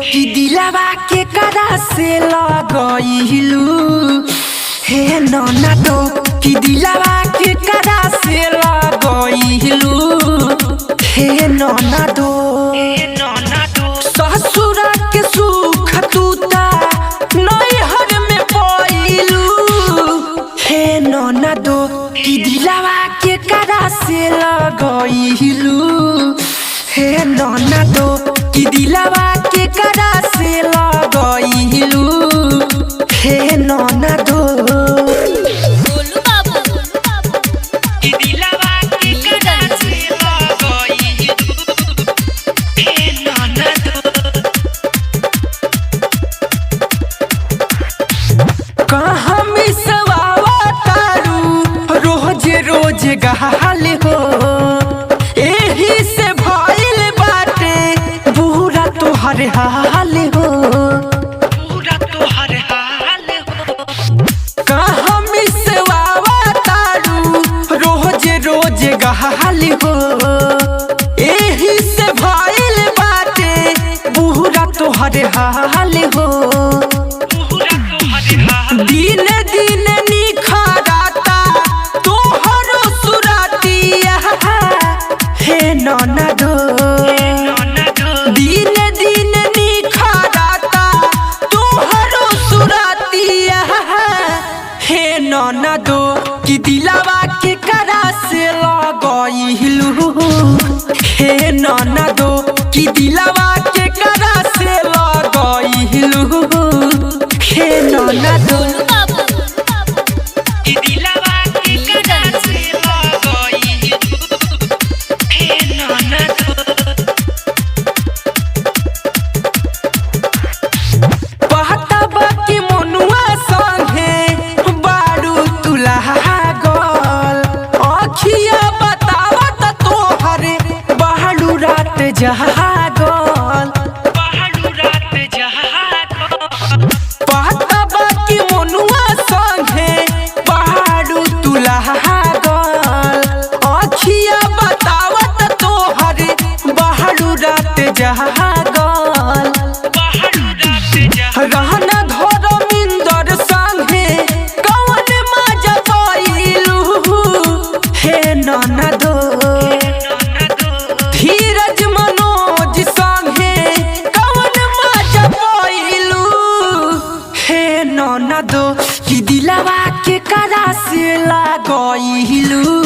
कि दिलवा के करा से लगइलू हे नौना तो कि दिलवा के करा से लगइलू हे नौना दो ससुर के सुख तूता नैहर में पइलू हे नौना दो कि दिलवा के करा से लगइलू हे नौना दो कि दिलवा के करा से लगइलू हे नौना दो गोलू बाबू कि दिलवा के करा से लगइलू हे नौना दो कहाँ मिसवावा तारू रोज रोज गहाल हो एही से भइल बाटे बुरा तोहर हाल हो कहाँ मिसवावा तारू रोज रोज गहाल हो एही से भइल बाटे बुरा तोहर हाल हो दिन दिन निखराता तोहरो सुरतिया हे नौना दो दिन दिन निखराता तोहरो सुरतिया हे नौना दो कि दिलवा के करा से लगइलू हे नौना दो कि दिलवा के करा से लगइलू हे नौना दो गोलू बाबू कि दिलवा के करा से लगइलू हे नौना दो पता बा कि मनुआ संगे बारू तुलहा गल अखिया बतावत तोहरे बहारू रात जहागल पता बा कि मनुआ संगे बारू तुलहा गल अखिया बतावत तोहरे बहारू रात जहागल रहना धर्मिंदर संगे कौन मजा पाइलू हे नौना दो धीरज मनोज संगे कौन मजा पाइलू हे नौना दो कि दिलवा के करा से लगइलू